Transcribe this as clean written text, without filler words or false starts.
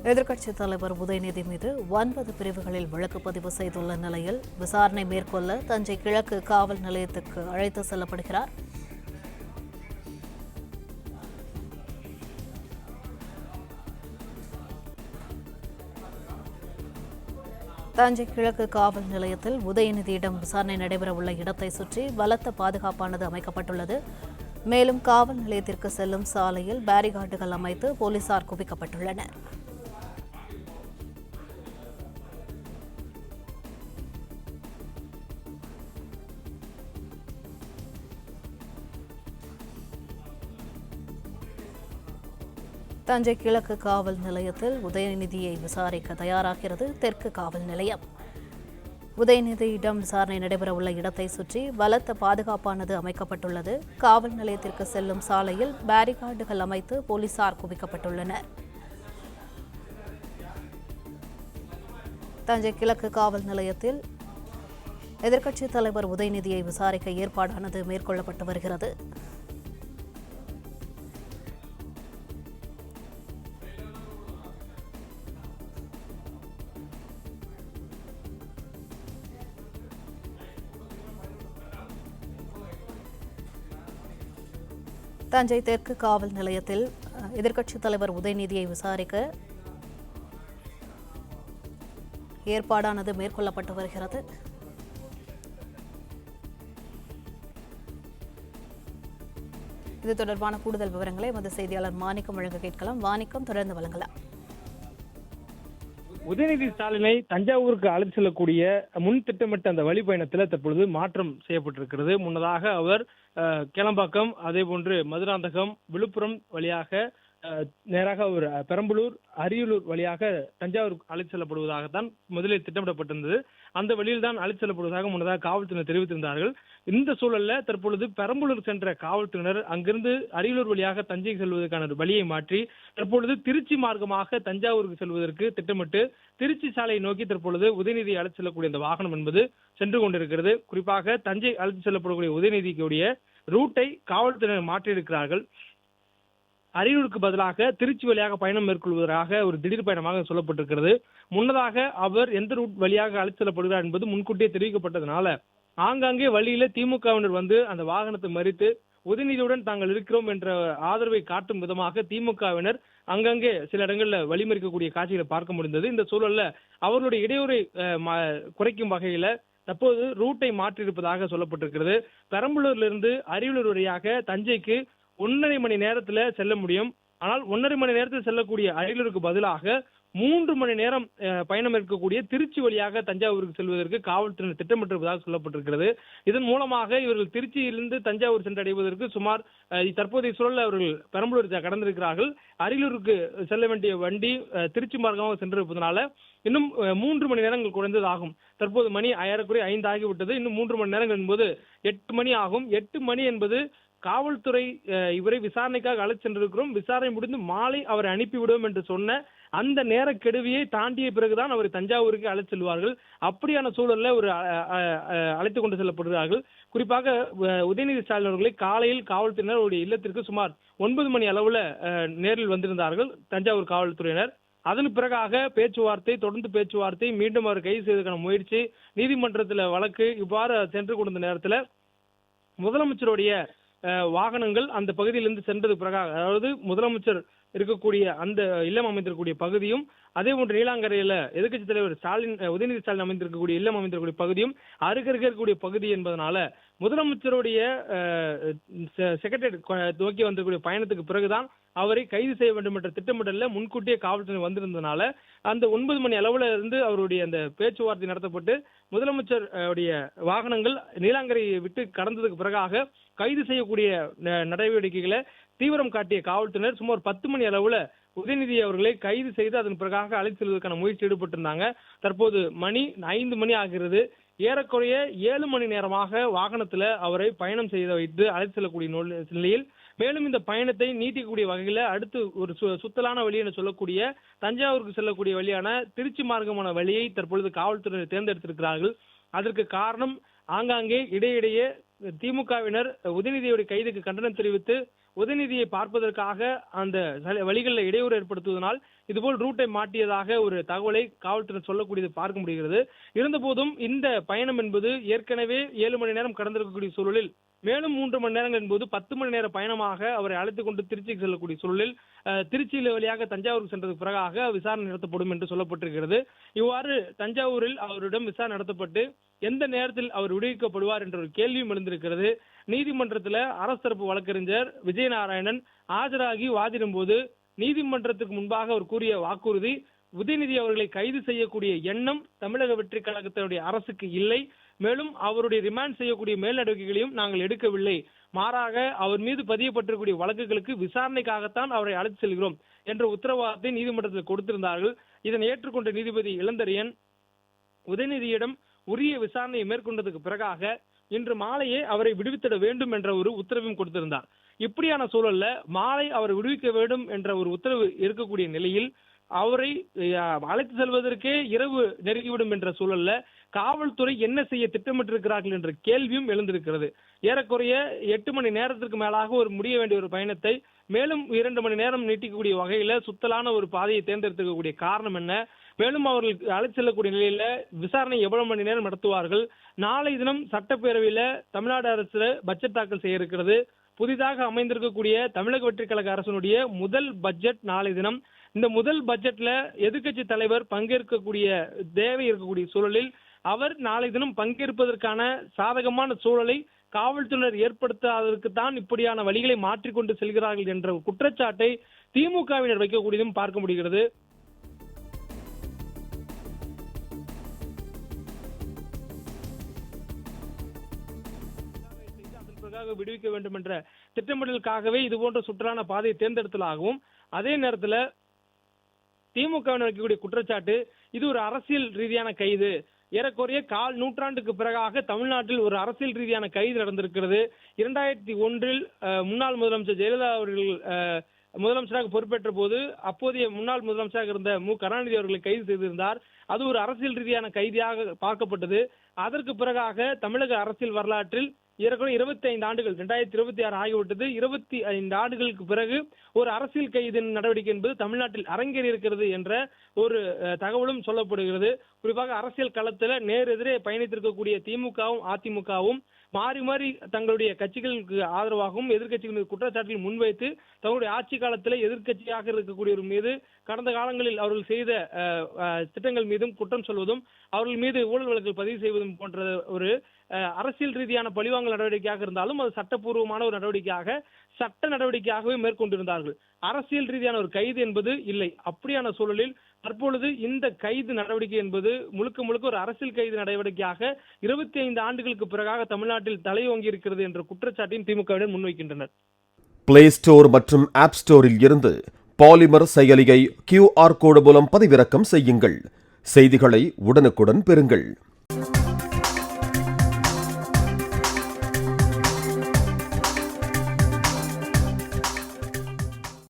எதிர்க்கட்சித் தலைவர் உதயநிதி மீது 9 பிரிவுகளில் வழக்கு பதிவு செய்துள்ள நிலையில் விசாரணை மேற்கொள்ள தஞ்சை கிழக்கு காவல் நிலையத்துக்கு அழைத்து செல்லப்படுகிறார். தஞ்சை கிழக்கு காவல் நிலையத்தில் உதயநிதியிடம் விசாரணை நடைபெறவுள்ள இடத்தை சுற்றி பலத்த பாதுகாப்பானது அமைக்கப்பட்டுள்ளது. மேலும் காவல் நிலையத்திற்கு செல்லும் சாலையில் பேரிகார்டுகள் அமைத்து போலீசார் குவிக்கப்பட்டுள்ளனர். தஞ்சை கிழக்கு காவல் நிலையத்தில் உதயநிதியை விசாரிக்க தயாராகிறது தெற்கு காவல் நிலையம். உதயநிதியிடம் விசாரணை நடைபெறவுள்ள இடத்தை சுற்றி பலத்த பாதுகாப்பானது அமைக்கப்பட்டுள்ளது. காவல் நிலையத்திற்கு செல்லும் சாலையில் பேரிகார்டுகள் அமைத்து போலீசார் குவிக்கப்பட்டுள்ளனர். தஞ்சை கிழக்கு காவல் நிலையத்தில் எதிர்க்கட்சித் தலைவர் உதயநிதியை விசாரிக்க ஏற்பாடானது மேற்கொள்ளப்பட்டு வருகிறது. தஞ்சை தெற்கு காவல் நிலையத்தில் எதிர்க்கட்சித் தலைவர் உதயநிதியை விசாரிக்க ஏற்பாடானது மேற்கொள்ளப்பட்டு வருகிறது. இது தொடர்பான கூடுதல் விவரங்களை எமது செய்தியாளர் மாணிக்கம் வழங்க கேட்கலாம். மாணிக்கம், தொடர்ந்து வழங்கலாம். உதயநிதி ஸ்டாலினை தஞ்சாவூருக்கு அழைத்து செல்லக்கூடிய முன் திட்டமிட்ட அந்த வழிபயணத்தில் தற்பொழுது மாற்றம் செய்யப்பட்டிருக்கிறது. முன்னதாக அவர் கேளம்பாக்கம், அதே போன்று மதுராந்தகம், விழுப்புரம் வழியாக நேராக அவர் பெரம்பலூர், அரியலூர் வழியாக தஞ்சாவூர் அழைத்து செல்லப்படுவதாகத்தான் முதலில் திட்டமிடப்பட்டிருந்தது. அந்த வழியில் தான் அழைத்து செல்லப்படுவதாக முன்னதாக காவல்துறையினர் தெரிவித்திருந்தார்கள். இந்த சூழல்ல தற்பொழுது பெரம்பலூர் சென்ற காவல்துறையினர் அங்கிருந்து அரியலூர் வழியாக தஞ்சைக்கு செல்வதற்கான வழியை மாற்றி தற்பொழுது திருச்சி மார்க்கமாக தஞ்சாவூருக்கு செல்வதற்கு திட்டமிட்டு திருச்சி சாலையை நோக்கி தற்பொழுது உதயநிதி அழைத்து செல்லக்கூடிய இந்த வாகனம் என்பது சென்று கொண்டிருக்கிறது. குறிப்பாக தஞ்சை அழைத்து செல்லப்படக்கூடிய உதயநிதிக்குடைய ரூட்டை காவல்துறையினர் மாற்றியிருக்கிறார்கள். அரியலூருக்கு பதிலாக திருச்சி வழியாக பயணம் மேற்கொள்வதாக ஒரு திடீர் பயணமாக சொல்லப்பட்டிருக்கிறது. முன்னதாக அவர் எந்த ரூட் வழியாக அழைத்து செல்லப்படுகிறார் என்பது முன்கூட்டியே தெரிவிக்கப்பட்டதனால ஆங்காங்கே வழியில திமுகவினர் வந்து அந்த வாகனத்தை மறித்து உதயநிதியுடன் தாங்கள் இருக்கிறோம் என்ற ஆதரவை காட்டும் விதமாக திமுகவினர் அங்கங்கே சில இடங்கள்ல வழிமறிக்கக்கூடிய காட்சிகளை பார்க்க முடிந்தது. இந்த சூழல்ல அவர்களுடைய இடையூறை குறைக்கும் வகையில தற்போது ரூட்டை மாற்றியிருப்பதாக சொல்லப்பட்டிருக்கிறது. பெரம்பலூரிலிருந்து அரியலூர் வழியாக தஞ்சைக்கு 1.5 மணி நேரத்துல செல்ல முடியும். ஆனால் 1.5 மணி நேரத்தில் செல்லக்கூடிய அரியலூருக்கு பதிலாக 3 மணி நேரம் பயணம் இருக்கக்கூடிய திருச்சி வழியாக தஞ்சாவூருக்கு செல்வதற்கு காவல்துறையினர் திட்டமிட்டிருப்பதாக சொல்லப்பட்டிருக்கிறது. இதன் மூலமாக இவர்கள் திருச்சியிலிருந்து தஞ்சாவூர் சென்றடைவதற்கு சுமார் தற்போதைய சூழலில் அவர்கள் பெரம்பலூர் கடந்திருக்கிறார்கள். அரியலூருக்கு செல்ல வேண்டிய வண்டி திருச்சி மார்க்கமாக சென்றிருப்பதனால இன்னும் 3 மணி நேரங்கள் குறைந்ததாகும். தற்போது மணி ஏறக்குறைய 5 ஆகிவிட்டது. இன்னும் 3 மணி நேரங்கள் என்பது 8 மணி ஆகும். 8 மணி என்பது காவல்துறை இவரை விசாரணைக்காக அழைத்து சென்றிருக்கிறோம், விசாரணை முடிந்து மாலை அவரை அனுப்பிவிடுவோம் என்று சொன்ன அந்த நேர கெடுவியை தாண்டிய பிறகுதான் அவரை தஞ்சாவூருக்கு அழைத்து செல்வார்கள். அப்படியான சூழல்ல ஒரு அழைத்து கொண்டு செல்லப்படுகிறார்கள். குறிப்பாக உதயநிதி ஸ்டாலின் அவர்களை காலையில் காவல்துறையினர் அவருடைய இல்லத்திற்கு சுமார் 9 மணி அளவுல நேரில் வந்திருந்தார்கள் தஞ்சாவூர் காவல்துறையினர். அதன் பிறகாக தொடர்ந்து பேச்சுவார்த்தை, மீண்டும் அவர் கைது செய்வதற்கான முயற்சி, நீதிமன்றத்தில் வழக்கு, இவ்வாறு சென்று கொண்ட நேரத்தில் முதலமைச்சருடைய வாகனங்கள் அந்த பகுதியிலிருந்து சென்றது பிறகாக, அதாவது முதலமைச்சர் இருக்கக்கூடிய அந்த இல்லம் அமைந்திருக்கக்கூடிய பகுதியும், அதே போன்று நீலாங்கரையில எதிர்க்கட்சித் தலைவர் உதயநிதி ஸ்டாலின் அமைந்திருக்கக்கூடிய இல்லம் அமைந்திருக்கக்கூடிய பகுதியும் அருகருகே இருக்கக்கூடிய பகுதி என்பதனால முதலமைச்சருடைய செக்ரட்டரியேட் நோக்கி வந்திருக்கக்கூடிய பயணத்துக்கு பிறகுதான் அவரை கைது செய்ய வேண்டும் என்ற திட்டமிடல முன்கூட்டியே காவல்துறை வந்திருந்ததுனால அந்த 9 மணி அளவுல இருந்து அவருடைய அந்த பேச்சுவார்த்தை நடத்தப்பட்டு முதலமைச்சர் வாகனங்கள் நீலாங்கரையை விட்டு கடந்ததுக்கு பிறகாக கைது செய்யக்கூடிய நடவடிக்கைகளை தீவிரம் காட்டிய காவல்துறையினர் சுமார் 10 மணி அளவுல உதயநிதி அவர்களை கைது செய்து அதன் பிறகாக அழைத்து செல்வதற்கான முயற்சி ஈடுபட்டிருந்தாங்க. தற்போது மணி 5 மணி ஆகிறது. ஏறக்குறைய 7 மணி நேரமாக வாகனத்துல அவரை பயணம் செய்து வைத்து அழைத்து செல்லக்கூடிய நிலையில் மேலும் இந்த பயணத்தை நீட்டிக்கக்கூடிய வகையில அடுத்து ஒரு சுத்தலான வழி என சொல்லக்கூடிய தஞ்சாவூருக்கு செல்லக்கூடிய வழியான திருச்சி மார்க்கமான வழியை தற்பொழுது காவல்துறையினர் தேர்ந்தெடுத்திருக்கிறார்கள். அதற்கு காரணம் ஆங்காங்கே இடையிடையே திமுகவினர் உதயநிதியுடைய கைதுக்கு கண்டனம் தெரிவித்து உதயநிதியை பார்ப்பதற்காக அந்த வழிகளில் இடையூறு ஏற்படுத்துவதனால் இதுபோல் ரூட்டை மாற்றியதாக ஒரு தகவலை காவல்துறை சொல்லக்கூடியது பார்க்க முடிகிறது. இருந்தபோதும் இந்த பயணம் என்பது ஏற்கனவே 7 மணி நேரம் கடந்திருக்கக்கூடிய சூழலில் மேலும் 3 மணி நேரங்கள் என்பது 10 மணி நேர பயணமாக அவரை அழைத்துக் கொண்டு திருச்சிக்கு செல்லக்கூடிய சூழலில் திருச்சியில் வழியாக தஞ்சாவூருக்கு சென்றதுக்கு பிறகாக விசாரணை நடத்தப்படும் என்று சொல்லப்பட்டிருக்கிறது. இவ்வாறு தஞ்சாவூரில் அவரிடம் விசாரணை நடத்தப்பட்டு எந்த நேரத்தில் அவர் விடுவிக்கப்படுவார் என்ற ஒரு கேள்வியும் எழுந்திருக்கிறது. நீதிமன்றத்தில் அரசு தரப்பு வழக்கறிஞர் விஜயநாராயணன் ஆஜராகி வாதிடும் போது நீதிமன்றத்துக்கு முன்பாக அவர் கூறிய வாக்குறுதி, உதயநிதி அவர்களை கைது செய்யக்கூடிய எண்ணம் தமிழக வெற்றி கழகத்தினுடைய அரசுக்கு இல்லை. மேலும் அவருடைய ரிமாண்ட் செய்யக்கூடிய மேல் நடவடிக்கைகளையும் நாங்கள் எடுக்கவில்லை. மாறாக அவர் மீது பதியப்பட்டிருக்கக்கூடிய வழக்குகளுக்கு விசாரணைக்காகத்தான் அவரை அழைத்து செல்கிறோம் என்ற உத்தரவாதத்தை நீதிமன்றத்தில் கொடுத்திருந்தார்கள். இதனை ஏற்றுக்கொண்ட நீதிபதி இளந்தரையன் உதயநிதியிடம் உரிய விசாரணையை மேற்கொண்டதுக்கு பிறகாக இன்று மாலையே அவரை விடுவித்திட வேண்டும் என்ற ஒரு உத்தரவையும் கொடுத்திருந்தார். இப்படியான சூழல்ல மாலை அவரை விடுவிக்க வேண்டும் என்ற ஒரு உத்தரவு இருக்கக்கூடிய நிலையில் அவரை அழைத்து செல்வதற்கே இரவு நெருங்கிவிடும் என்ற சூழல்ல காவல்துறை என்ன செய்ய திட்டமிட்டிருக்கிறார்கள் என்ற கேள்வியும் எழுந்திருக்கிறது. ஏறக்குறைய 8 மணி நேரத்திற்கு மேலாக ஒரு முடிய வேண்டிய ஒரு பயணத்தை மேலும் 2 மணி நேரம் நீட்டிக்கக்கூடிய வகையில சுத்தலான ஒரு பாதையை தேர்ந்தெடுத்துக்கக்கூடிய காரணம் என்ன? மேலும் அவர்கள் அழைத்து செல்லக்கூடிய நிலையில விசாரணை எவ்வளவு மணி நேரம் நடத்துவார்கள்? நாளை தினம் சட்டப்பேரவையில தமிழ்நாடு அரசு பட்ஜெட் தாக்கல் செய்ய இருக்கிறது. புதிதாக அமைந்திருக்கக்கூடிய தமிழக வெற்றி கழக அரசினுடைய முதல் பட்ஜெட் நாளை தினம். இந்த முதல் பட்ஜெட்ல எதிர்க்கட்சி தலைவர் பங்கேற்கக்கூடிய தேவை இருக்கக்கூடிய சூழலில் அவர் நாளை தினம் பங்கேற்பதற்கான சாதகமான சூழலை காவல்துறையினர் ஏற்படுத்தாததற்கு தான் இப்படியான வழிகளை மாற்றிக்கொண்டு செல்கிறார்கள் என்ற குற்றச்சாட்டை திமுகவினர் வைக்கக்கூடியதும் பார்க்க முடிகிறது. விடுவிக்க வேண்டும் என்ற திட்டமிடலுக்காகவே இது போன்ற சுற்றான பாதையை தேர்ந்தெடுத்தலாகவும், அதே நேரத்தில் திமுகவினர் வைக்கக்கூடிய குற்றச்சாட்டு இது ஒரு அரசியல் ரீதியான கைது. ஏறக்குறைய கால் நூற்றாண்டுக்கு பிறகாக தமிழ்நாட்டில் ஒரு அரசியல் ரீதியான கைது நடந்திருக்கிறது. 2001 முன்னாள் முதலமைச்சர் ஜெயலலிதா அவர்கள் முதலமைச்சராக பொறுப்பேற்ற போது அப்போதைய முன்னாள் முதலமைச்சராக இருந்த மு கருணாநிதி அவர்களை கைது செய்திருந்தார். அது ஒரு அரசியல் ரீதியான கைதியாக பார்க்கப்பட்டது. அதற்கு பிறகாக தமிழக அரசியல் வரலாற்றில் ஏறக்குறைய 25 ஆண்டுகள் 2026 ஆகிவிட்டது. 25 ஆண்டுகளுக்கு பிறகு ஒரு அரசியல் கைதின் நடவடிக்கை என்பது தமிழ்நாட்டில் அரங்கேறி இருக்கிறது என்ற ஒரு தகவலும் சொல்லப்படுகிறது. குறிப்பாக அரசியல் களத்தில் நேர் எதிரே பயணித்திருக்கக்கூடிய திமுகவும் அதிமுகவும் மாறி மாறி தங்களுடைய கட்சிகளுக்கு ஆதரவாகவும் எதிர்கட்சிகளுக்கு குற்றச்சாட்டுகள் முன்வைத்து தங்களுடைய ஆட்சி காலத்தில் எதிர்கட்சியாக இருக்கக்கூடியவர் மீது கடந்த காலங்களில் அவர்கள் செய்த திட்டங்கள் மீதும் குற்றம் சொல்வதும் அவர்கள் மீது ஊழல் வழக்குகள் பதிவு செய்வதும் போன்ற ஒரு அரசியல் ரீதியான பழிவாங்கல் நடவடிக்கையாக இருந்தாலும் அது சட்டப்பூர்வமான ஒரு நடவடிக்கையாக சட்ட நடவடிக்கையாகவே மேற்கொண்டிருந்தார்கள். அரசியல் ரீதியான ஒரு கைது என்பது இல்லை. அப்படியான சூழலில் தற்பொழுது இந்த கைது நடவடிக்கை என்பது முழுக்க முழுக்க ஒரு அரசியல் கைது நடவடிக்கையாக 25 ஆண்டுகளுக்கு பிறகாக தமிழ்நாட்டில் தலையோங்கி இருக்கிறது என்ற குற்றச்சாட்டையும் திமுகவினர் முன்வைக்கின்றனர். பிளே ஸ்டோர் மற்றும் ஆப் ஸ்டோரில் இருந்து பாலிமர் செயலியை QR கோடு மூலம் பதிவிறக்கம் செய்யுங்கள். செய்திகளை உடனுக்குடன் பெறுங்கள்.